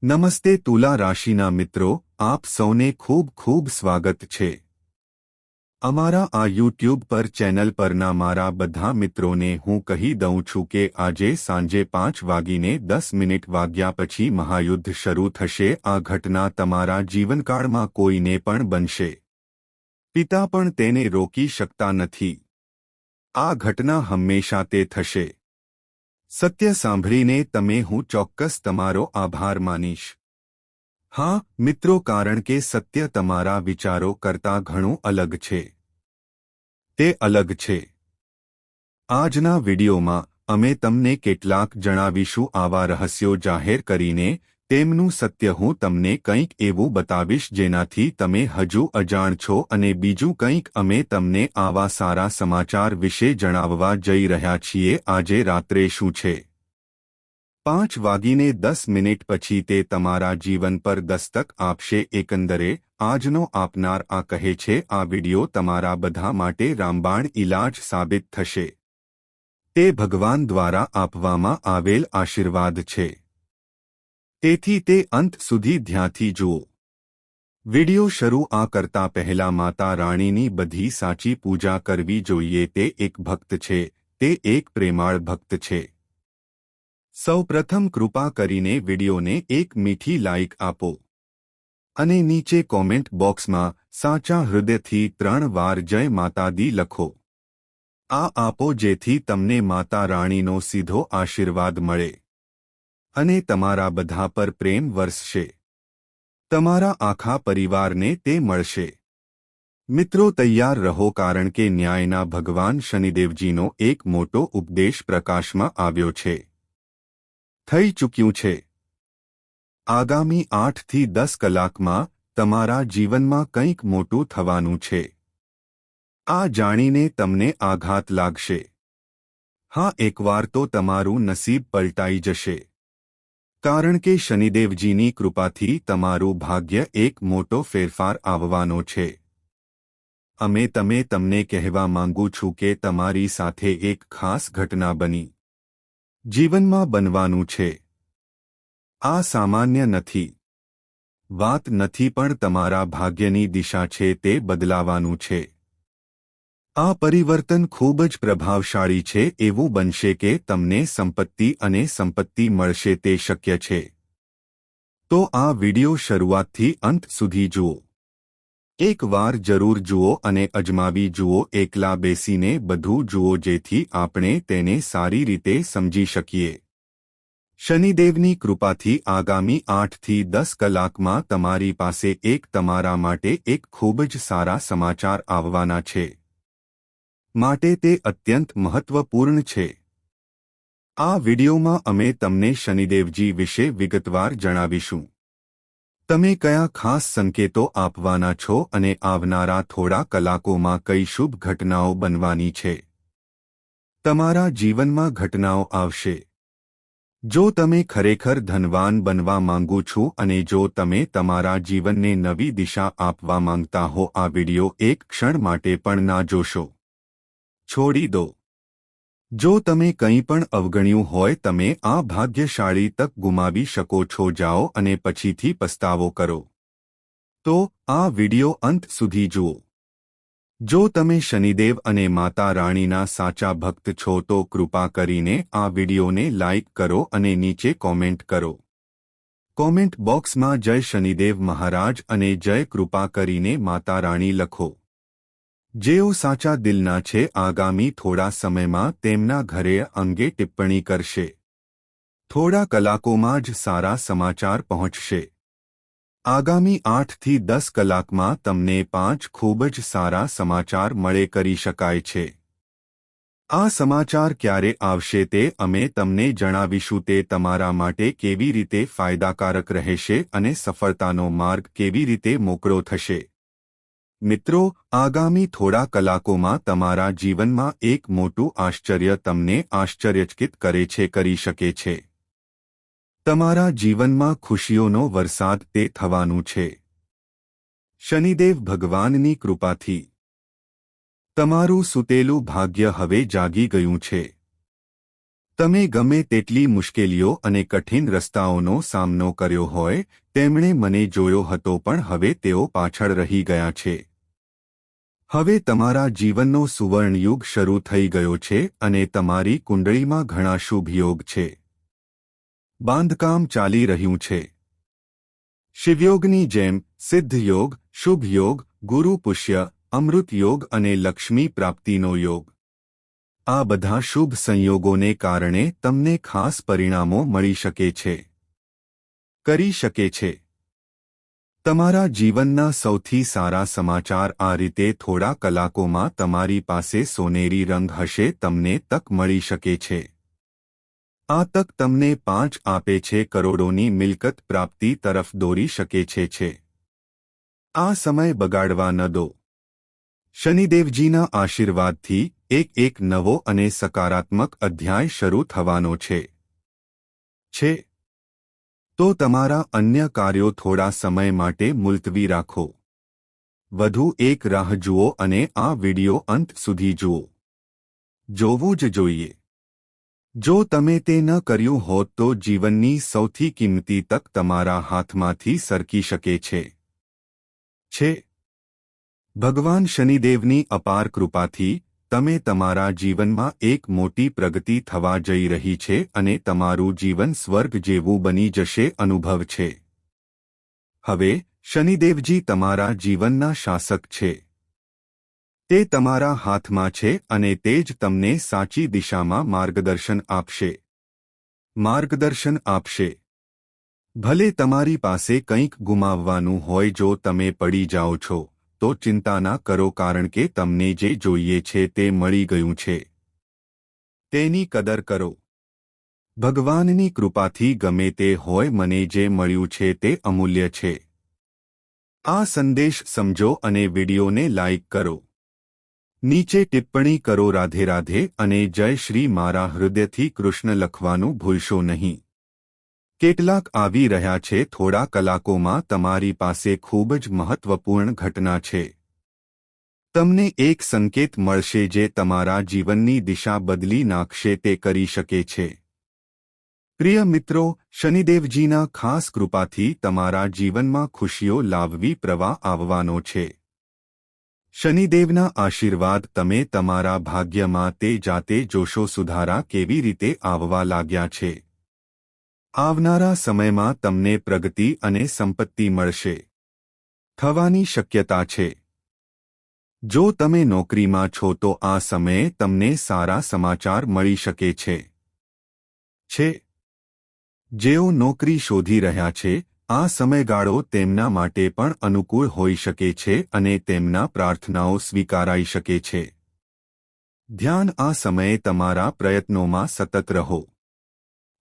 નમસ્તે તુલા રાશિના મિત્રો, આપ સૌને ખૂબ ખૂબ સ્વાગત છે અમારા આ યુટ્યુબ પર ચેનલ પરના મારા બધા મિત્રોને હું કહી દઉં છું કે આજે સાંજે 5:10 વાગ્યા પછી મહાયુદ્ધ શરૂ થશે। આ ઘટના તમારા જીવનકાળમાં કોઈને પણ બનશે। પિતા પણ તેને રોકી શકતા નથી। આ ઘટના હંમેશા તે થશે। સત્ય સાંભળીને તમે હું ચોક્કસ તમારો આભાર માનીશ। હા મિત્રો, કારણ કે સત્ય તમારા વિચારો કરતાં ઘણું અલગ છે। તે અલગ છે। આજના વિડીયોમાં અમે તમને કેટલાક જણાવીશું આવા રહસ્યો જાહેર કરીને તેમનું સત્ય હું તમને કંઈક એવું બતાવીશ જેનાથી તમે હજુ અજાણ છો, અને બીજું કંઈક અમે તમને આવા સારા સમાચાર વિશે જણાવવા જઈ રહ્યા છીએ। આજે રાત્રે શું છે 5:10 પછી તે તમારા જીવન પર દસ્તક આપશે। એકંદરે આજનો આપનાર આ કહે છે આ વિડિયો તમારા બધા માટે રામબાણ ઇલાજ સાબિત થશે। તે ભગવાન દ્વારા આપવામાં આવેલ આશીર્વાદ છે, તેથી તે અંત સુધી ધ્યાનથી જુઓ। વિડિયો શરૂ કરતા પહેલા માતા રાણીની બધી સાચી પૂજા કરવી જોઈએ। તે એક ભક્ત છે, તે એક પ્રેમાળ ભક્ત છે। સૌપ્રથમ કૃપા કરીને વિડિયોને એક મીઠી લાઇક આપો અને નીચે કોમેન્ટ બોક્સમાં સાચા હૃદયથી 3 વાર જય માતા દી લખો। આ આપો જેથી તમને માતા રાણીનો સીધો આશીર્વાદ મળે અને તમારા બધા પર પ્રેમ વરસશે। તમારા આખા પરિવારને તે મળશે। મિત્રો તૈયાર રહો, કારણ કે ન્યાયના ભગવાન શનિદેવજીનો એક મોટો ઉપદેશ પ્રકાશમાં આવ્યો છે, થઈ ચૂક્યું છે। આગામી 8 થી 10 કલાકમાં તમારા જીવનમાં કંઈક મોટું થવાનું છે। આ જાણીને તમને આઘાત લાગશે। હા, એકવાર તો તમારું નસીબ પલટાઈ જશે, કારણ કે શનિદેવજીની કૃપાથી તમારું ભાગ્ય એક મોટો ફેરફાર આવવાનો છે। તમને કહેવા માંગુ છું કે તમારી સાથે એક ખાસ ઘટના બની જીવનમાં બનવાનું છે। આ સામાન્ય નથી, વાત નથી, પણ તમારા ભાગ્યની દિશા છે, તે બદલાવાનું છે। આ પરિવર્તન ખૂબ જ પ્રભાવશાળી છે। એવું બનશે કે તમને સંપત્તિ અને સંપત્તિ મળશે, તે શક્ય છે। તો આ વિડિયો શરૂઆતથી અંત સુધી જુઓ। એક વાર જરૂર જુઓ અને અજમાવી જુઓ। એકલા બેસીને બધું જુઓ જેથી આપણે તેને સારી રીતે સમજી શકીએ। શનિદેવની કૃપાથી આગામી 8 થી 10 કલાકમાં તમારી પાસે તમારા માટે એક ખૂબ જ સારા સમાચાર આવવાના છે, માટે તે અત્યંત મહત્વપૂર્ણ છે। આ વિડિયોમાં અમે તમને શનિદેવજી વિશે વિગતવાર જણાવીશું। તમે કયા ખાસ સંકેતો આપવાના છો અને આવનારા થોડા કલાકોમાં કઈ શુભ ઘટનાઓ બનવાની છે। તમારા જીવનમાં ઘટનાઓ આવશે। જો તમે ખરેખર ધનવાન બનવા માંગો છો અને જો તમે તમારા જીવનને નવી દિશા આપવા માંગતા હો, આ વિડિયો એક ક્ષણ માટે પણ ના જોશો, છોડી દો। જો તમે કંઈ પણ અવગણ્યું હોય, તમે આ ભાગ્યશાળી તક ગુમાવી શકો છો। જાઓ અને પછીથી પસ્તાવો કરો। તો આ વિડિયો અંત સુધી જુઓ। જો તમે શનિદેવ અને માતા રાણીના સાચા ભક્ત છો તો કૃપા કરીને આ વિડિયોને લાઇક કરો અને નીચે કોમેન્ટ કરો। કોમેન્ટ બોક્સમાં જય શનિદેવ મહારાજ અને જય કૃપા કરીને માતા રાણી લખો। જેઓ સાચા દિલના છે આગામી થોડા સમયમાં તેમના ઘરે અંગે ટિપ્પણી કરશે। થોડા કલાકોમાં જ સારા સમાચાર પહોંચશે। આગામી 8 થી 10 કલાકમાં તમને 5 ખૂબ જ સારા સમાચાર મળે કરી શકાય છે। આ સમાચાર ક્યારે આવશે તે અમે તમને જણાવીશું। તે તમારા માટે કેવી રીતે ફાયદાકારક રહેશે અને સફળતાનો માર્ગ કેવી રીતે મોકળો થશે। મિત્રો, આગામી થોડા કલાકોમાં તમારા જીવનમાં એક મોટું આશ્ચર્ય તમને આશ્ચર્યચકિત કરે છે, કરી શકે છે। તમારા જીવનમાં ખુશીઓનો વરસાદ તે થવાનું છે। શનિદેવ ભગવાનની કૃપાથી તમારું સૂતેલું ભાગ્ય હવે જાગી ગયું છે। તમે ગમે તેટલી મુશ્કેલીઓ અને કઠિન રસ્તાઓનો સામનો કર્યો હોય, તેમણે મને જોયો હતો પણ હવે તેઓ પાછળ રહી ગયા છે. હવે તમારા જીવનનો સુવર્ણયુગ શરૂ થઈ ગયો છે અને તમારી કુંડળીમાં ઘણા શુભ યોગ છે. બાંધકામ ચાલી રહ્યું છે. શિવયોગની જેમ સિદ્ધ યોગ, શુભ યોગ, ગુરુ પુષ્ય, અમૃત યોગ અને લક્ષ્મી પ્રાપ્તિનો યોગ. આ બધા શુભ સંયોગોને કારણે તમને ખાસ પરિણામો મળી શકે છે, કરી શકે છે. તમારા જીવનના સૌથી સારા સમાચાર આ રીતે થોડા કલાકોમાં તમારી પાસે સોનેરી રંગ હશે. તમને તક મળી શકે છે. આ તક તમને 5 આપે છે કરોડોની મિલકત પ્રાપ્તિ તરફ દોરી શકે છે. આ સમય બગાડવા ન દો. શનિદેવજીના આશીર્વાદથી એક નવો અને સકારાત્મક અધ્યાય શરૂ થવાનો છે. તો તમારા અન્ય કાર્યો થોડા સમય માટે મુલતવી રાખો. વધુ એક રાહ જુઓ અને આ વિડિયો અંત સુધી જુઓ. જોવું જ જોઈએ. જો તમે તે ન કર્યું હોત તો જીવનની સૌથી કિંમતી તક તમારા હાથમાંથી સરકી શકે છે. ભગવાન શનિદેવની અપાર કૃપાથી તમે તમારા જીવનમાં એક મોટી પ્રગતિ થવા જઈ રહી છે અને તમારું જીવન સ્વર્ગ જેવું બની જશે અનુભવ છે. હવે શનિદેવજી તમારા જીવનના શાસક છે. તે તમારા હાથમાં છે અને તે જ તમને સાચી દિશામાં માર્ગદર્શન આપશે. ભલે તમારી પાસે કંઈક ગુમાવવાનું હોય. જો તમે પડી જાઓ છો તો ચિંતા ના કરો, કારણ કે તમને જે જોઈએ છે તે મળી ગયું છે. તેની કદર કરો. ભગવાનની કૃપાથી ગમે તે હોય, મને જે મળ્યું છે તે અમૂલ્ય છે. આ સંદેશ સમજો અને વિડિયોને લાઇક કરો. નીચે ટિપ્પણી કરો રાધે રાધે અને જય શ્રી મારા હૃદયથી કૃષ્ણ લખવાનું ભૂલશો નહીં. કેટલાક આવી રહ્યા છે. થોડા કલાકોમાં તમારી પાસે ખૂબ જ મહત્વપૂર્ણ ઘટના છે. તમને એક સંકેત મળશે જે તમારા જીવનની દિશા બદલી નાખશે. તે કરી શકે છે. પ્રિય મિત્રો, શનિદેવજીના ખાસ કૃપાથી તમારા જીવનમાં ખુશીઓ લાવવી પ્રવાહ આવવાનો છે. શનિદેવના આશીર્વાદ તમે તમારા ભાગ્યમાં તે જાતે જોશો. સુધારા કેવી રીતે આવવા લાગ્યા છે. આવનારા સમયમાં તમને પ્રગતિ અને સંપત્તિ મળશે. થવાની શક્યતા છે. જો તમે નોકરીમાં છો તો આ સમયે તમને સારા સમાચાર મળી શકે છે. જેઓ નોકરી શોધી રહ્યા છે, આ સમયગાળો તેમના માટે પણ અનુકૂળ હોઈ શકે છે અને તેમના પ્રાર્થનાઓ સ્વીકારાઈ શકે છે. ધ્યાન આ સમયે તમારા પ્રયત્નોમાં સતત રહો.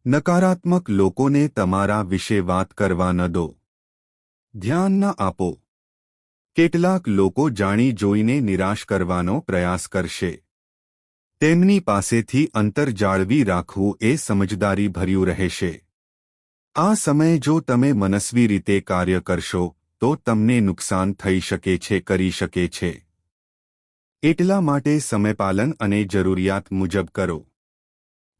નકારાત્મક લોકોને તમારા વિશે વાત કરવા ન દો. ધ્યાન ન આપો. કેટલાક લોકો જાણી જોઈને નિરાશ કરવાનો પ્રયાસ કરશે. તેમની પાસેથી અંતર જાળવી રાખવું એ સમજદારીભર્યું રહેશે. આ સમયે જો તમે મનસ્વી રીતે કાર્ય કરશો તો તમને નુકસાન થઈ શકે છે, કરી શકે છે. એટલા માટે સમયપાલન અને જરૂરિયાત મુજબ કરો.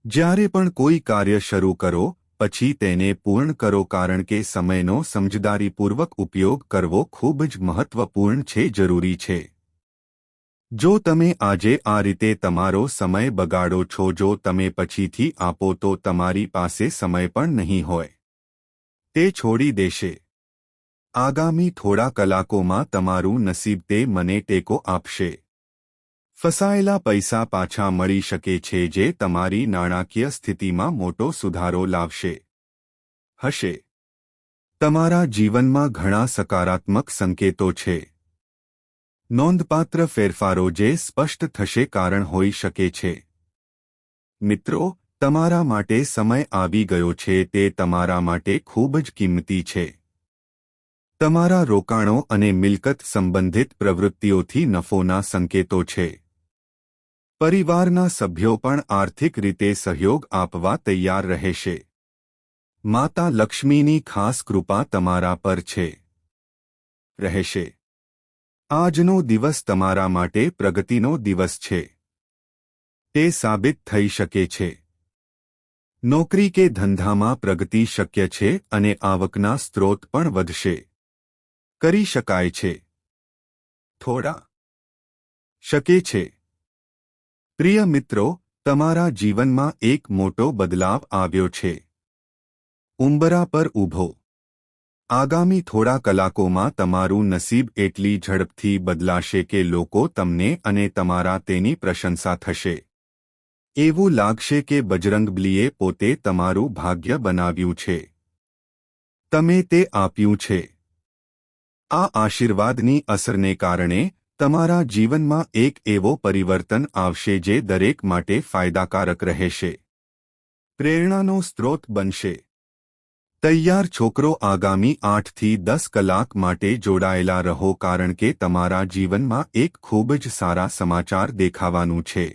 જ્યારે પણ કોઈ કાર્ય શરૂ કરો પછી તેને પૂર્ણ કરો, કારણ કે સમયનો સમજદારીપૂર્વક ઉપયોગ કરવો ખૂબ જ મહત્વપૂર્ણ છે, જરૂરી છે. જો તમે આજે આ રીતે તમારો સમય બગાડો છો, જો તમે પછીથી આપો તો તમારી પાસે સમય પણ નહીં હોય. તે છોડી દેશે. આગામી થોડા કલાકોમાં તમારું નસીબ તે મને ટેકો આપશે. ફસાયેલા પૈસા પાછા મળી શકે છે, જે તમારી નાણાકીય સ્થિતિમાં મોટો સુધારો લાવશે. તમારા જીવનમાં ઘણા સકારાત્મક સંકેતો છે. નોંધપાત્ર ફેરફારો જે સ્પષ્ટ થશે કારણ હોઈ શકે છે. મિત્રો, તમારા માટે સમય આવી ગયો છે. તે તમારા માટે ખૂબ જ કિંમતી છે. તમારા રોકાણો અને મિલકત સંબંધિત પ્રવૃત્તિઓથી નફોના સંકેતો છે. પરિવારના સભ્યો પણ આર્થિક રીતે સહયોગ આપવા તૈયાર રહેશે. માતા લક્ષ્મીની ખાસ કૃપા તમારા પર રહેશે. આજનો દિવસ તમારા માટે પ્રગતિનો દિવસ છે. તે સાબિત થઈ શકે છે. નોકરી કે ધંધામાં પ્રગતિ શક્ય છે અને આવકના સ્ત્રોત પણ વધશે. કરી શકાય છે. થોડા શકે છે. પ્રિય મિત્રો, તમારા જીવનમાં એક મોટો બદલાવ આવ્યો છે. ઉંબરા પર ઊભો. આગામી થોડા કલાકોમાં તમારું નસીબ એટલી ઝડપથી બદલાશે કે લોકો તમને અને તમારા તેની પ્રશંસા થશે. એવું લાગશે કે બજરંગબલીએ પોતે તમારું ભાગ્ય બનાવ્યું છે. તમે તે આપ્યું છે. આ આશીર્વાદની અસરને કારણે તમારા જીવનમાં એક એવો પરિવર્તન આવશે જે દરેક માટે ફાયદાકારક રહેશે. પ્રેરણાનો સ્ત્રોત બનશે. તૈયાર છોકરો, આગામી 8 થી 10 કલાક માટે જોડાયેલા રહો કારણ કે તમારા જીવનમાં એક ખૂબ જ સારા સમાચાર દેખાવાનું છે.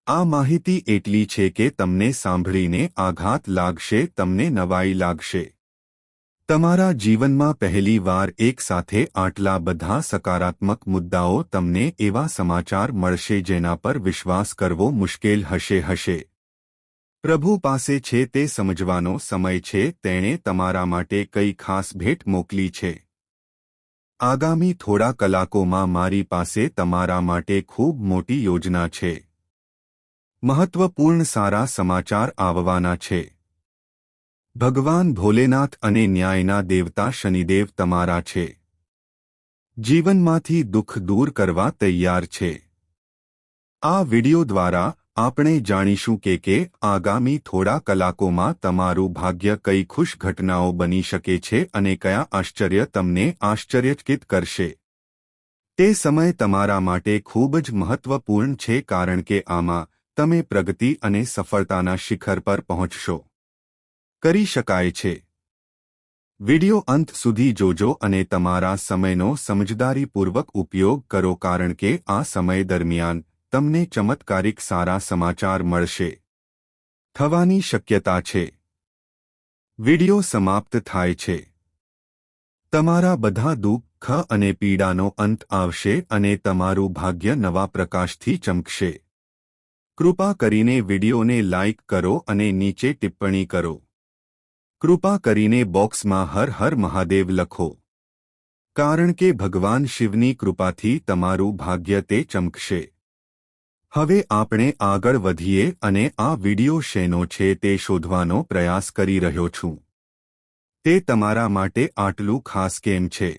આ માહિતી એટલી છે કે તમને સાંભળીને આઘાત લાગશે, તમને નવાઈ લાગશે. તમારા જીવનમાં પહેલી વાર એક સાથે આટલા બધા સકારાત્મક મુદ્દાઓ, તમને એવા સમાચાર મળશે જેના પર વિશ્વાસ કરવો મુશ્કેલ હશે. પ્રભુ પાસે છે તે સમજવાનો સમય છે. તેણે તમારા માટે કઈ ખાસ ભેટ મોકલી છે. આગામી થોડા કલાકોમાં મારી પાસે તમારા માટે ખૂબ મોટી યોજના છે. મહત્વપૂર્ણ સારા સમાચાર આવવાના છે. ભગવાન ભોલેનાથ અને ન્યાયના દેવતા શનિદેવ તમારા છે. જીવનમાંથી દુઃખ દૂર કરવા તૈયાર છે. આ વિડિયો દ્વારા આપણે જાણીશું કે આગામી થોડા કલાકોમાં તમારું ભાગ્ય કઈ ખુશ ઘટનાઓ બની શકે છે અને કયા આશ્ચર્ય તમને આશ્ચર્યચકિત કરશે. તે સમય તમારા માટે ખૂબ જ મહત્વપૂર્ણ છે કારણ કે આમાં તમે પ્રગતિ અને સફળતાના શિખર પર પહોંચશો. કરી શકાય છે. વિડિયો અંત સુધી જોજો અને તમારા સમયનો સમજદારીપૂર્વક ઉપયોગ કરો કારણ કે આ સમય દરમિયાન તમને ચમત્કારિક સારા સમાચાર મળશે. થવાની શક્યતા છે. વિડિયો સમાપ્ત થાય છે. તમારા બધા દુઃખ અને પીડાનો અંત આવશે અને તમારું ભાગ્ય નવા પ્રકાશથી ચમકશે. કૃપા કરીને વિડિયોને લાઇક કરો અને નીચે ટિપ્પણી કરો. કૃપા કરીને બોક્સમાં હર હર મહાદેવ લખો. કારણ કે ભગવાન શિવની કૃપાથી તમારું ભાગ્ય તે ચમકશે. હવે આપણે આગળ વધીએ અને આ વિડિયો શેનો છે તે શોધવાનો પ્રયાસ કરી રહ્યો છું. તે તમારા માટે આટલું ખાસ કેમ છે?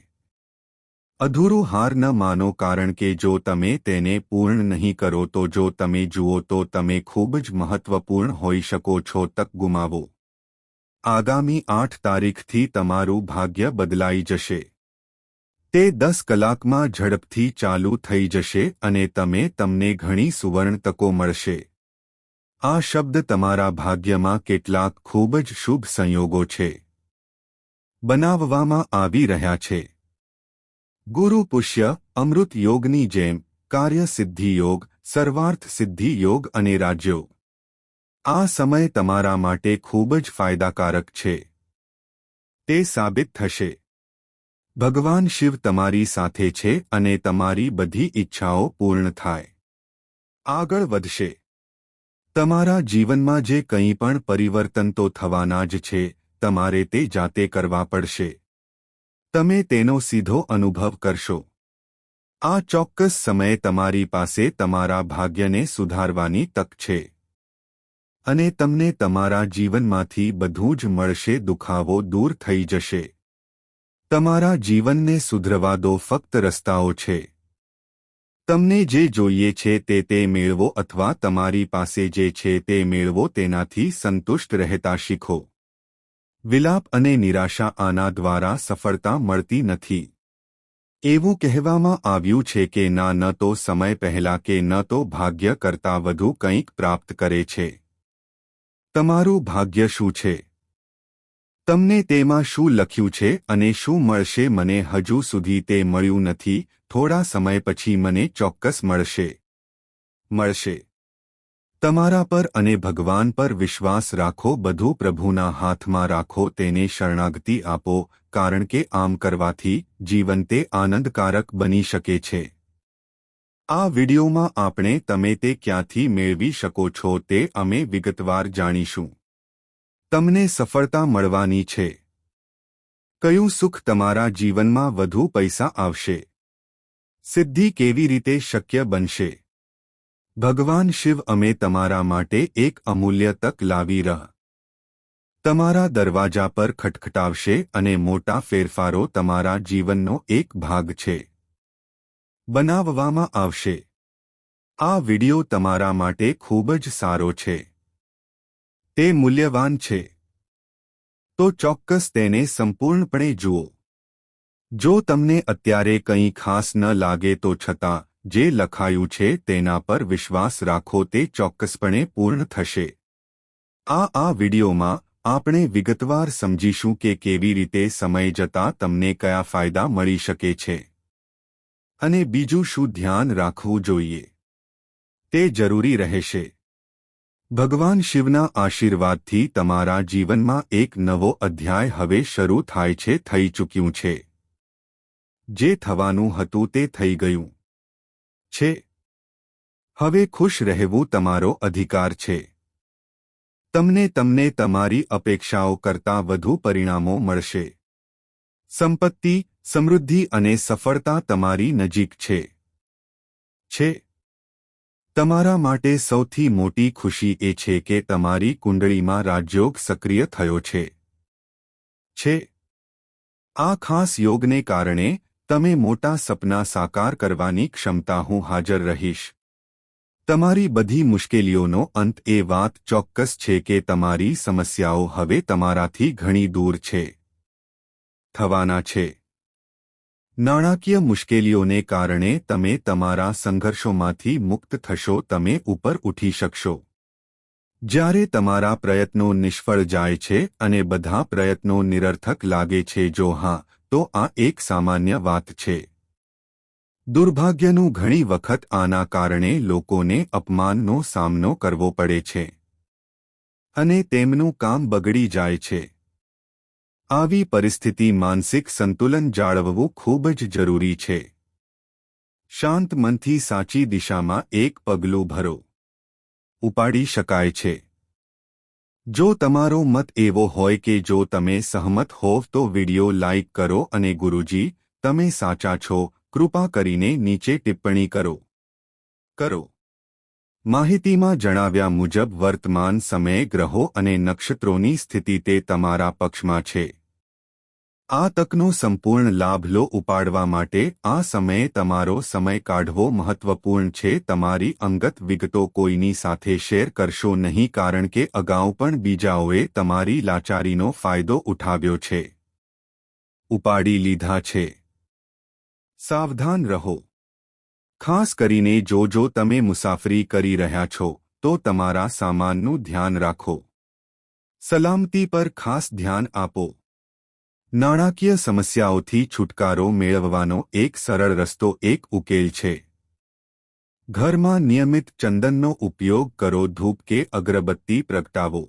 અધૂરું હાર ન માનો કારણ કે જો તમે તેને પૂર્ણ નહીં કરો તો જો તમે જુઓ તો તમે ખૂબ જ મહત્વપૂર્ણ હોઈ શકો છો. તક ગુમાવો. આગામી 8 તારીખથી તમારું ભાગ્ય બદલાઈ જશે. તે 10 કલાકમાં ઝડપથી ચાલુ થઈ જશે અને તમને ઘણી સુવર્ણ તકો મળશે. આ શબ્દ તમારા ભાગ્યમાં કેટલાક ખૂબ જ શુભ સંયોગો છે. બનાવવામાં આવી રહ્યા છે. ગુરુ પુષ્ય અમૃત યોગની જેમ કાર્ય સિદ્ધિ યોગ, સર્વાર્થ સિદ્ધિ યોગ અને રાજયોગ. આ સમય તમારા માટે ખૂબ જ ફાયદાકારક છે. તે સાબિત થશે. ભગવાન શિવ તમારી સાથે છે અને તમારી બધી ઈચ્છાઓ પૂર્ણ થાય. આગળ વધશે. તમારા જીવનમાં જે કંઈ પણ પરિવર્તન તો થવાના જ છે, તમારે તે જાતે કરવા પડશે. તમે તેનો સીધો અનુભવ કરશો. આ ચોક્કસ સમયે તમારી પાસે તમારા ભાગ્યને સુધારવાની તક છે. અને તમને તમારા જીવનમાંથી બધું જ મળશે. દુખાવો દૂર થઈ જશે. તમારા જીવનને સુધરવા દો. ફક્ત રસ્તાઓ છે. તમને જે જોઈએ છે તે મેળવો અથવા તમારી પાસે જે છે તે મેળવો. તેનાથી સંતુષ્ટ રહેતા શીખો. વિલાપ અને નિરાશા આના દ્વારા સફળતા મળતી નથી. એવું કહેવામાં આવ્યું છે કે ના ન તો સમય પહેલા કે ન તો ભાગ્ય કરતાં વધુ કંઈક પ્રાપ્ત કરે છે. તમારું ભાગ્ય શું છે? તમને તેમાં શું લખ્યું છે અને શું મળશે? મને હજુ સુધી તે મળ્યું નથી. થોડા સમય પછી મને ચોક્કસ મળશે. તમારા પર અને ભગવાન પર વિશ્વાસ રાખો. બધું પ્રભુના હાથમાં રાખો. તેને શરણાગતિ આપો કારણ કે આમ કરવાથી જીવન તે આનંદકારક બની શકે છે. આ વિડિયોમાં આપણે તમે તે ક્યાંથી મેળવી શકો છો તે અમે વિગતવાર જાણીશું. તમને સફળતા મળવાની છે. કયું સુખ તમારા જીવનમાં વધુ પૈસા આવશે? સિદ્ધિ કેવી રીતે શક્ય બનશે? ભગવાન શિવ અમે તમારા માટે એક અમૂલ્ય તક લાવી તમારા દરવાજા પર ખટખટાવશે અને મોટા ફેરફારો તમારા જીવનનો એક ભાગ છે. બનાવવામાં આવશે. આ વિડિયો તમારા માટે ખૂબ જ સારો છે. તે મૂલ્યવાન છે. તો ચોક્કસ તેને સંપૂર્ણપણે જુઓ. જો તમને અત્યારે કંઈ ખાસ ન લાગે તો છતાં જે લખાયું છે તેના પર વિશ્વાસ રાખો, તે ચોક્કસપણે પૂર્ણ થશે. આ વિડિયોમાં આપણે વિગતવાર સમજીશું કે કેવી રીતે સમય જતાં તમને કયા ફાયદા મળી શકે છે અને બીજું શું ધ્યાન રાખવું જોઈએ. તે જરૂરી રહેશે. ભગવાન શિવના આશીર્વાદથી તમારા જીવનમાં એક નવો અધ્યાય હવે શરૂ થાય છે, થઈ ચૂક્યું છે. જે થવાનું હતું તે થઈ ગયું છે. હવે ખુશ રહેવું તમારો અધિકાર છે. તમને તમારી અપેક્ષાઓ કરતાં વધુ પરિણામો મળશે. સંપત્તિ, સમૃદ્ધિ અને સફળતા તમારી નજીક છે. તમારા માટે સૌથી મોટી ખુશી એ છે કે તમારી કુંડળીમાં રાજયોગ સક્રિય થયો છે. આ ખાસ યોગને કારણે તમે મોટા સપના સાકાર કરવાની ક્ષમતા હું હાજર રહીશ. તમારી બધી મુશ્કેલીઓનો અંત એ વાત ચોક્કસ છે કે તમારી સમસ્યાઓ હવે તમારાથી ઘણી દૂર થવાના છે. નાણાકીય મુશ્કેલીઓને કારણે તમે તમારા સંઘર્ષોમાંથી મુક્ત થશો. તમે ઉપર ઉઠી શકશો. જ્યારે તમારા પ્રયત્નો નિષ્ફળ જાય છે અને બધા પ્રયત્નો નિરર્થક લાગે છે, જો હા, તો આ એક સામાન્ય વાત છે. દુર્ભાગ્યનું ઘણી વખત આના કારણે લોકોને અપમાનનો સામનો કરવો પડે છે અને તેમનું કામ બગડી જાય છે. આવી પરિસ્થિતિ માનસિક સંતુલન જાળવવું ખૂબ જ જરૂરી છે. શાંત મનથી સાચી દિશામાં એક પગલું ભરો. ઉપાડી શકાય છે. જો તમારો મત એવો હોય કે જો તમે સહમત હોવ તો વિડિયો લાઇક કરો અને ગુરુજી, તમે સાચા છો, કૃપા કરીને નીચે ટિપ્પણી કરો. માહિતીમાં જણાવ્યા મુજબ વર્તમાન સમયે ગ્રહો અને નક્ષત્રોની સ્થિતિ તે તમારા પક્ષમાં છે. આ તકનો સંપૂર્ણ લાભ લો. ઉપાડવા માટે આ સમયે તમારો સમય કાઢવો મહત્વપૂર્ણ છે. તમારી અંગત વિગતો કોઈની સાથે શેર કરશો નહીં, કારણ કે અગાઉ પણ બીજાઓએ તમારી લાચારીનો ફાયદો ઉઠાવ્યો છે. ઉપાડી લીધા છે. સાવધાન રહો. ખાસ કરીને જો તમે મુસાફરી કરી રહ્યા છો તો તમારા સામાનનું ધ્યાન રાખો. સલામતી પર ખાસ ધ્યાન આપો. નાણાકીય સમસ્યાઓથી છુટકારો મેળવવાનો એક સરળ રસ્તો એક ઉકેલ છે. ઘરમાં નિયમિત ચંદનનો ઉપયોગ કરો. ધૂપ કે અગરબત્તી પ્રગટાવો.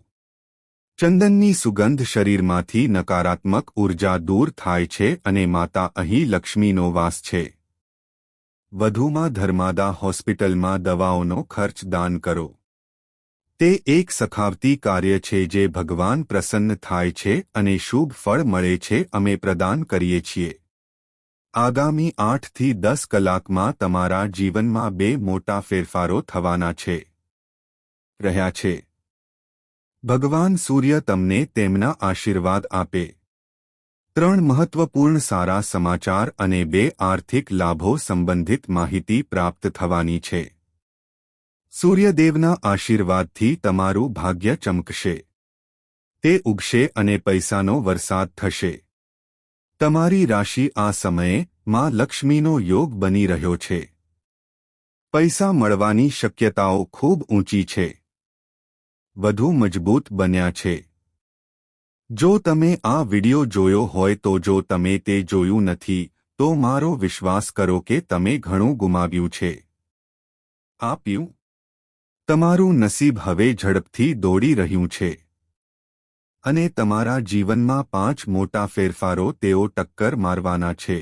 ચંદનની સુગંધ શરીરમાંથી નકારાત્મક ઉર્જા દૂર થાય છે અને માતા અહીં લક્ષ્મીનો વાસ છે. વધુમાં ધર્માદા હોસ્પિટલમાં દવાઓનો ખર્ચ દાન કરો. તે એક સખાવતી કાર્ય છે જે ભગવાન પ્રસન્ન થાય છે અને શુભ ફળ મળે છે. અમે પ્રદાન કરીએ છીએ. આગામી 8 થી 10 કલાકમાં તમારા જીવનમાં 2 મોટા ફેરફારો થવાના રહ્યા છે. ભગવાન સૂર્ય તમને તેમના આશીર્વાદ આપે. 3 મહત્વપૂર્ણ સારા સમાચાર અને 2 આર્થિક લાભો સંબંધિત માહિતી પ્રાપ્ત થવાની છે. સૂર્યદેવના આશીર્વાદથી તમારું ભાગ્ય ચમકશે. તે ઉગશે અને પૈસાનો વરસાદ થશે. તમારી રાશિ આ સમયે માં લક્ષ્મીનો યોગ બની રહ્યો છે. પૈસા મળવાની શક્યતાઓ ખૂબ ઊંચી છે. વધુ મજબૂત બન્યા છે. જો તમે આ વિડિયો જોયો હોય તો જો તમે તે જોયું નથી તો મારો વિશ્વાસ કરો કે તમે ઘણું ગુમાવ્યું છે. આપ્યું. તમારું નસીબ હવે ઝડપથી દોડી રહ્યું છે અને તમારા જીવનમાં 5 મોટા ફેરફારો તેઓ ટક્કર મારવાના છે.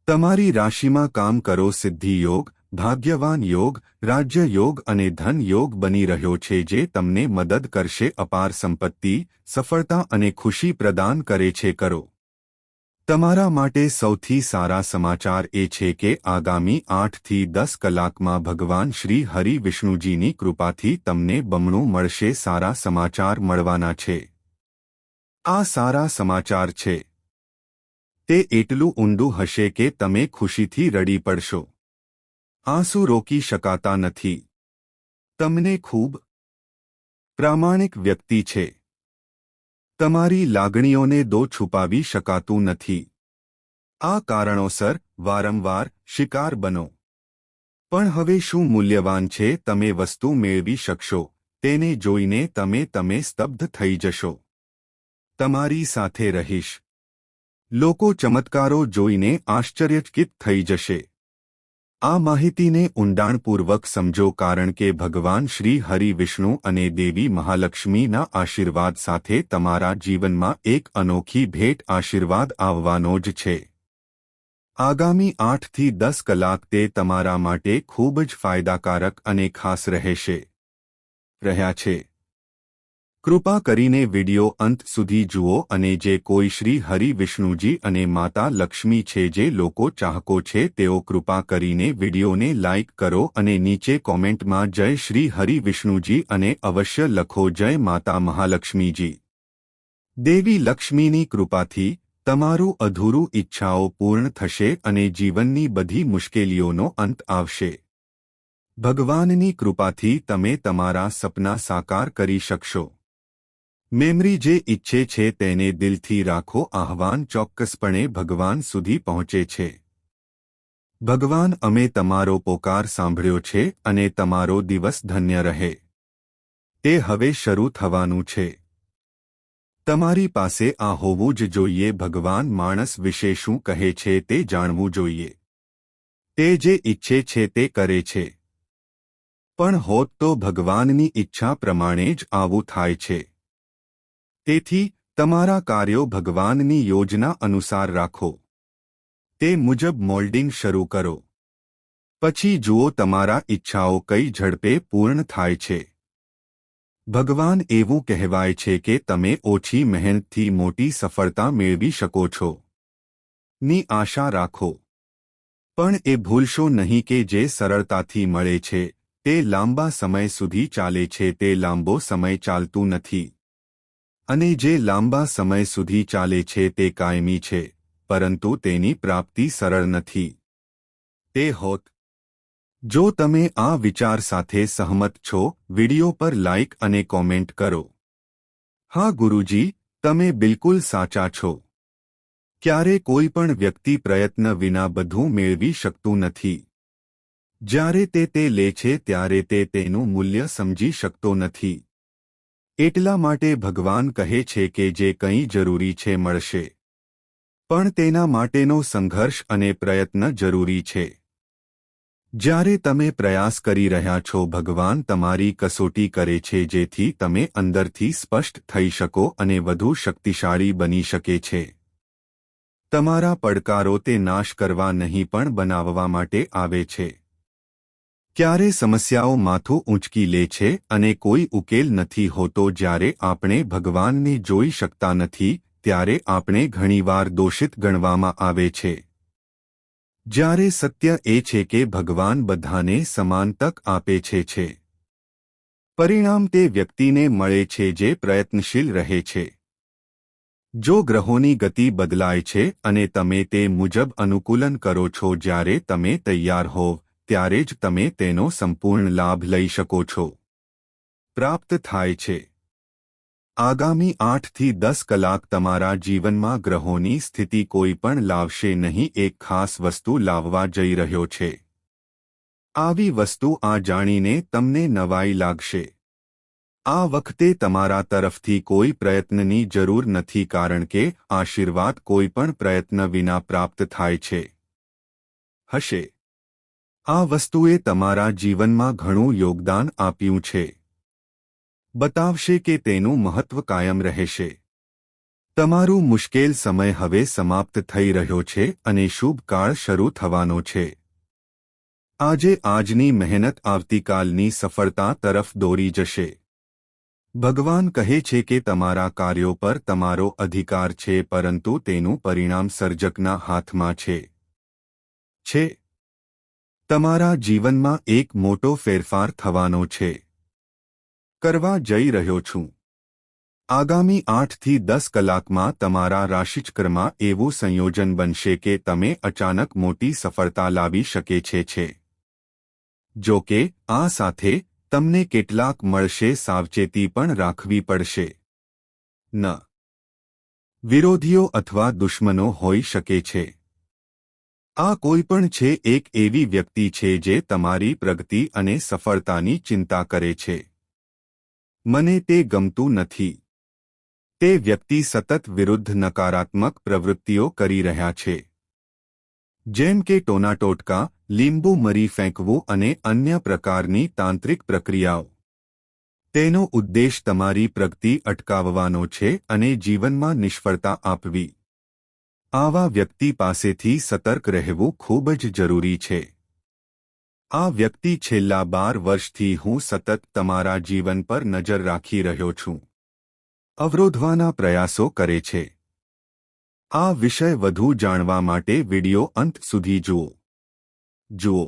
તમારી રાશિમાં કામ કરો. સિદ્ધિ યોગ, ભાગ્યવાન યોગ, રાજ્ય યોગ અને ધન યોગ બની રહ્યો છે જે તમને મદદ કરશે અપાર સંપત્તિ, સફળતા અને ખુશી પ્રદાન કરે છે કરો. તમારા માટે સૌથી સારા સમાચાર એ છે કે આગામી 8 થી 10 કલાકમાં ભગવાન શ્રી હરિ વિષ્ણુજીની કૃપાથી તમને બમણું મળશે. સારા સમાચાર મળવાના છે. આ સારા સમાચાર છે. તે એટલું ઊંડું હશે કે તમે ખુશીથી રડી પડશો. આંસુ રોકી શકાતા નથી. તમને ખૂબ પ્રામાણિક વ્યક્તિ છે. તમારી લાગણીઓને છુપાવી શકાતું નથી. આ કારણોસર વારંવાર શિકાર બનો. પણ હવે શું મૂલ્યવાન છે તમે વસ્તુ મેળવી શકશો તેને જોઈને તમે સ્તબ્ધ થઈ જશો. તમારી સાથે રહીશ. લોકો ચમત્કારો જોઈને આશ્ચર્યચકિત થઈ જશે. આ માહિતીને ઊંડાણપૂર્વક સમજો કારણ કે ભગવાન શ્રી હરિ વિષ્ણુ અને દેવી મહાલક્ષ્મીના આશીર્વાદ સાથે તમારા જીવનમાં એક અનોખી ભેટ આશીર્વાદ આવવાનો જ છે. આગામી 8 થી 10 કલાક તે તમારા માટે ખૂબ જ ફાયદાકારક અને ખાસ રહ્યા છે. કૃપા કરીને વિડિયો અંત સુધી જુઓ અને જે કોઈ શ્રી હરિ વિષ્ણુજી અને માતા લક્ષ્મી છે જે લોકો ચાહકો છે તેઓ કૃપા કરીને વિડિયોને લાઇક કરો અને નીચે કોમેન્ટમાં જય શ્રી હરિ વિષ્ણુજી અને અવશ્ય લખો જય માતા મહાલક્ષ્મીજી. દેવી લક્ષ્મીની કૃપાથી તમારું અધૂરું ઈચ્છાઓ પૂર્ણ થશે અને જીવનની બધી મુશ્કેલીઓનો અંત આવશે. ભગવાનની કૃપાથી તમે તમારા સપના સાકાર કરી શકશો. મેમરી જે ઈચ્છે છે તેને દિલથી રાખો. આહવાન ચોક્કસપણે ભગવાન સુધી પહોંચે છે. ભગવાન અમે તમારો પોકાર સાંભળ્યો છે અને તમારો દિવસ ધન્ય રહે. તે હવે શરૂ થવાનું છે. તમારી પાસે આ હોવું જ જોઈએ. ભગવાન માણસ વિશે શું કહે છે તે જાણવું જોઈએ. તે જે ઈચ્છે છે તે કરે છે. પણ હોત તો ભગવાનની ઈચ્છા પ્રમાણે જ આવું થાય છે. તેથી તમારા કાર્યો ભગવાનની યોજના અનુસાર રાખો. તે મુજબ મોલ્ડિંગ શરૂ કરો. પછી જુઓ તમારા ઈચ્છાઓ કઈ ઝડપે પૂર્ણ થાય છે. ભગવાન એવું કહેવાય છે કે તમે ઓછી મહેનતથી મોટી સફળતા મેળવી શકો છો. ની આશા રાખો. પણ એ ભૂલશો નહીં કે જે સરળતાથી મળે છે તે લાંબા સમય સુધી ચાલે છે. તે લાંબો સમય ચાલતું નથી. અને જે લાંબા સમય સુધી ચાલે છે તે કાયમી છે પરંતુ તેની પ્રાપ્તિ સરળ નથી. તે હોત. જો તમે આ વિચાર સાથે સહમત છો વિડિયો પર લાઇક અને કોમેન્ટ કરો. હા ગુરુજી, તમે બિલકુલ સાચા છો. ક્યારે કોઈ પણ વ્યક્તિ પ્રયત્ન વિના બધું મેળવી શકતું નથી. જ્યારે તે લે છે ત્યારે તે તેનું મૂલ્ય સમજી શકતો નથી. એટલા માટે ભગવાન કહે છે કે જે કંઈ જરૂરી છે મળશે. પણ તેના માટેનો સંઘર્ષ અને પ્રયત્ન જરૂરી છે. જ્યારે તમે પ્રયાસ કરી રહ્યા છો ભગવાન તમારી કસોટી કરે છે જેથી તમે અંદરથી સ્પષ્ટ થઈ શકો અને વધુ શક્તિશાળી બની શકે છે. તમારા પડકારો તે નાશ કરવા નહીં પણ બનાવવા માટે આવે છે. ક્યારે સમસ્યાઓ માથું ઊંચકી લે છે અને કોઈ ઉકેલ નથી હોતો. જ્યારે આપણે ભગવાનને જોઈ શકતા નથી ત્યારે આપણે ઘણીવાર દોષિત ગણવામાં આવે છે. જ્યારે સત્ય એ છે કે ભગવાન બધાને સમાન તક આપે છે. પરિણામ તે વ્યક્તિને મળે છે જે પ્રયત્નશીલ રહે છે. જો ગ્રહોની ગતિ બદલાય છે અને તમે તે મુજબ અનુકૂલન કરો છો જ્યારે તમે તૈયાર હોવ ત્યારે જ તમે તેનો સંપૂર્ણ લાભ લઈ શકો છો. પ્રાપ્ત થાય છે. આગામી 8 થી 10 કલાક તમારા જીવનમાં ગ્રહોની સ્થિતિ કોઈ પણ લાવશે નહીં. એક ખાસ વસ્તુ લાવવા જઈ રહ્યો છે. આવી વસ્તુ આ જાણીને તમને નવાઈ લાગશે. આ વખતે તમારા તરફથી કોઈ પ્રયત્નની જરૂર નથી કારણ કે આશીર્વાદ કોઈ પણ પ્રયત્ન વિના પ્રાપ્ત થાય છે. હશે. આ વસ્તુએ તમારા જીવનમાં ઘણું યોગદાન આપ્યું છે. બતાવશે કે તેનું મહત્વ કાયમ રહેશે. તમારું મુશ્કેલ સમય હવે સમાપ્ત થઈ રહ્યો છે અને શુભ કાળ શરૂ થવાનો છે. આજે આજની મહેનત આવતીકાલની સફળતા તરફ દોરી જશે. ભગવાન કહે છે કે તમારા કાર્યો પર તમારો અધિકાર છે, પરંતુ તેનું પરિણામ સર્જકના હાથમાં છે. તમારા જીવનમાં એક મોટો ફેરફાર થવાનો છે. કરવા જઈ રહ્યો છું. આગામી 8 થી 10 કલાકમાં તમારા રાશિચક્રમાં એવું સંયોજન બનશે કે તમે અચાનક મોટી સફળતા લાવી શકે છે. જો કે આ સાથે તમને કેટલાક મળશે, સાવચેતી પણ રાખવી પડશે. વિરોધીઓ અથવા દુશ્મનો હોઈ શકે છે. આ કોઈ પણ છે, એક એવી વ્યક્તિ છે જે તમારી પ્રગતિ અને સફળતાની ચિંતા કરે છે. મને તે ગમતું નથી. તે વ્યક્તિ સતત વિરુદ્ધ નકારાત્મક પ્રવૃત્તિઓ કરી રહ્યા છે, જેમ કે ટોનાટોટકા, લીંબુ મરી ફેંકવું અને અન્ય પ્રકારની તાંત્રિક પ્રક્રિયાઓ. તેનો ઉદ્દેશ તમારી પ્રગતિ અટકાવવાનો છે અને જીવનમાં નિષ્ફળતા આપવી. આવા વ્યક્તિ પાસેથી સતર્ક રહેવું ખૂબ જ જરૂરી છે. આ વ્યક્તિ છેલ્લા 12 વર્ષથી હું સતત તમારા જીવન પર નજર રાખી રહ્યો છું, અવરોધવાના પ્રયાસો કરે છે. આ વિષય વધુ જાણવા માટે વિડિયો અંત સુધી જુઓ.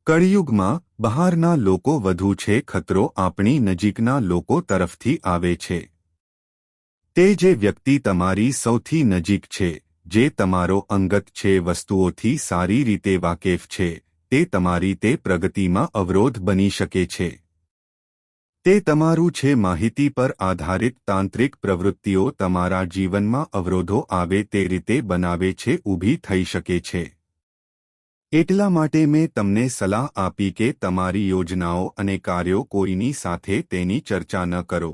કળિયુગમાં બહારના લોકો વધુ છે, ખતરો આપણી નજીકના લોકો તરફથી આવે છે. તે જે વ્યક્તિ તમારી સૌથી નજીક છે, જે તમારો અંગત છે, વસ્તુઓથી સારી રીતે વાકેફ છે, તે તમારી તે પ્રગતિમાં અવરોધ બની શકે છે. તે તમારું છે. માહિતી પર આધારિત તાંત્રિક પ્રવૃત્તિઓ તમારા જીવનમાં અવરોધો આવે તે રીતે બનાવે છે, ઊભી થઈ શકે છે. એટલા માટે મેં તમને સલાહ આપી કે તમારી યોજનાઓ અને કાર્યો કોઈની સાથે તેની ચર્ચા ન કરો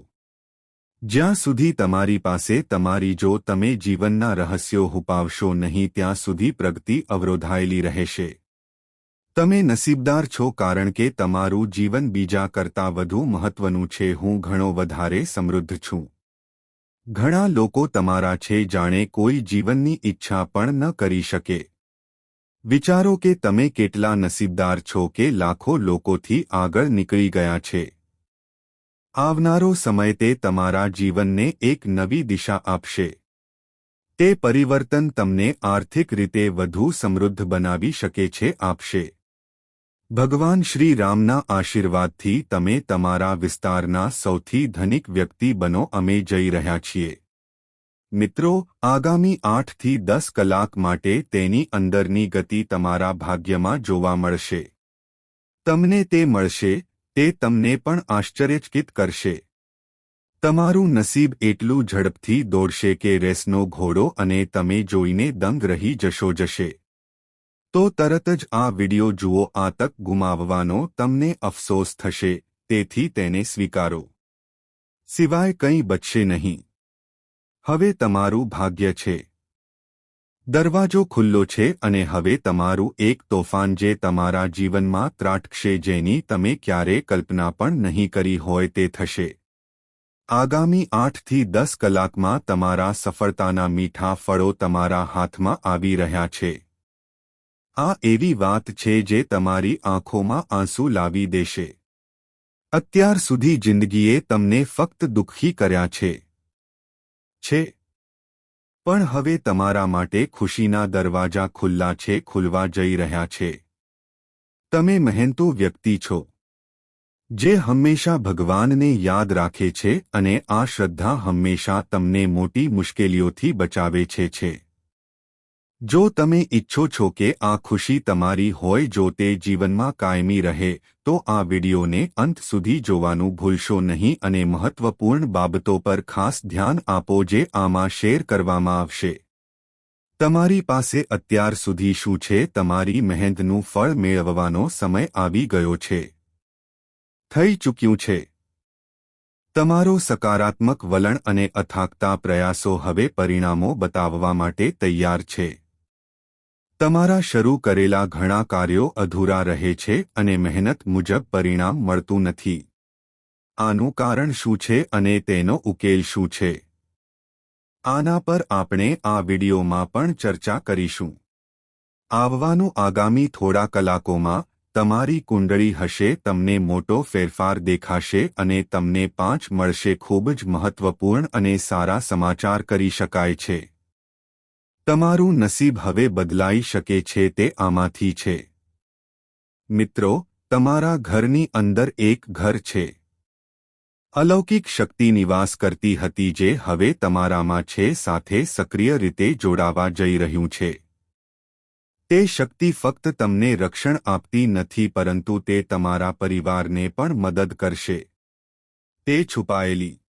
જ્યાં સુધી તમારી પાસે તમારી જો તમે જીવનના રહસ્યો છુપાવશો નહીં ત્યાં સુધી પ્રગતિ અવરોધાયેલી રહેશે. તમે નસીબદાર છો કારણ કે તમારું જીવન બીજા કરતાં વધુ મહત્વનું છે. હું ઘણો વધારે સમૃદ્ધ છું. ઘણા લોકો તમારા છે જાણે કોઈ જીવનની ઈચ્છા પણ ન કરી શકે. વિચારો કે તમે કેટલા નસીબદાર છો કે લાખો લોકોથી આગળ નીકળી ગયા છે. આવનારો સમય તે તમારા જીવનને એક નવી દિશા આપશે. તે પરિવર્તન તમને આર્થિક રીતે વધુ સમૃદ્ધ બનાવી શકે છે આપશે. ભગવાન શ્રી રામના આશીર્વાદથી તમે તમારા વિસ્તારના સૌથી ધનિક વ્યક્તિ બનો. અમે જઈ રહ્યા છીએ. મિત્રો, આગામી 8 થી 10 કલાક માટે તેની અંદરની ગતિ તમારા ભાગ્યમાં જોવા મળશે. તમને તે મળશે, તે તમને પણ આશ્ચર્યચકિત કરશે. તમારું નસીબ એટલું ઝડપથી દોડશે કે રેસનો ઘોડો અને તમે જોઈને દંગ રહી જશો. તો તરત જ આ વિડિયો જુઓ. આ તક ગુમાવવાનો તમને અફસોસ થશે, તેથી તેને સ્વીકારો. સિવાય કંઈ બચશે નહીં. હવે તમારું ભાગ્ય છે. દરવાજો ખુલ્લો છે અને હવે તમારું એક તોફાન જે તમારા જીવનમાં ત્રાટકશે, જેની તમે ક્યારેય કલ્પના પણ નહીં કરી હોય તે થશે. આગામી 8 થી 10 કલાકમાં તમારા સફળતાના મીઠા ફળો તમારા હાથમાં આવી રહ્યા છે. આ એવી વાત છે જે તમારી આંખોમાં આંસુ લાવી દેશે. અત્યાર સુધી જિંદગીએ તમને ફક્ત દુઃખી કર્યા છે. પણ હવે તમારા માટે ખુશીના દરવાજા ખુલવા જઈ રહ્યા છે. તમે મહેનતુ વ્યક્તિ છો, જે હંમેશા ભગવાનને યાદ રાખે છે અને આ શ્રદ્ધા હંમેશા તમને મોટી મુશ્કેલીઓથી બચાવે છે. જો તમે ઈચ્છો છો કે આ ખુશી તમારી હોય, જો તે જીવનમાં કાયમી રહે, તો આ વિડિયોને અંત સુધી જોવાનું ભૂલશો નહીં અને મહત્વપૂર્ણ બાબતો પર ખાસ ધ્યાન આપો જે આમાં શેર કરવામાં આવશે. તમારી પાસે અત્યાર સુધી શું છે? તમારી મહેનતનું ફળ મેળવવાનો સમય આવી ગયો છે. થઈ ચૂક્યું છે. તમારો સકારાત્મક વલણ અને અથાગતા પ્રયાસો હવે પરિણામો બતાવવા માટે તૈયાર છે. તમારા શરૂ કરેલા ઘણા કાર્યો અધૂરા રહે છે અને મહેનત મુજબ પરિણામ મળતું નથી. આનું કારણ શું છે અને તેનો ઉકેલ શું છે? આના પર આપણે આ વિડિયોમાં પણ ચર્ચા કરીશું. આવવાનું આગામી થોડા કલાકોમાં તમારી કુંડળી હશે, તમને મોટો ફેરફાર દેખાશે અને તમને 5 મળશે. ખૂબ જ મહત્વપૂર્ણ અને સારા સમાચાર કરી શકાય છે. તમારું નસીબ હવે બદલાઈ શકે છે, તે આમાંથી છે. મિત્રો, તમારા ઘરની અંદર એક ઘર છે. અલૌકિક શક્તિ નિવાસ કરતી હતી જે હવે તમારામાં છે, સાથે સક્રિય રીતે જોડાવા જઈ રહ્યું છે. તે શક્તિ ફક્ત તમને રક્ષણ આપતી નથી પરંતુ તે તમારા પરિવારને પણ મદદ કરશે. તે છુપાયેલી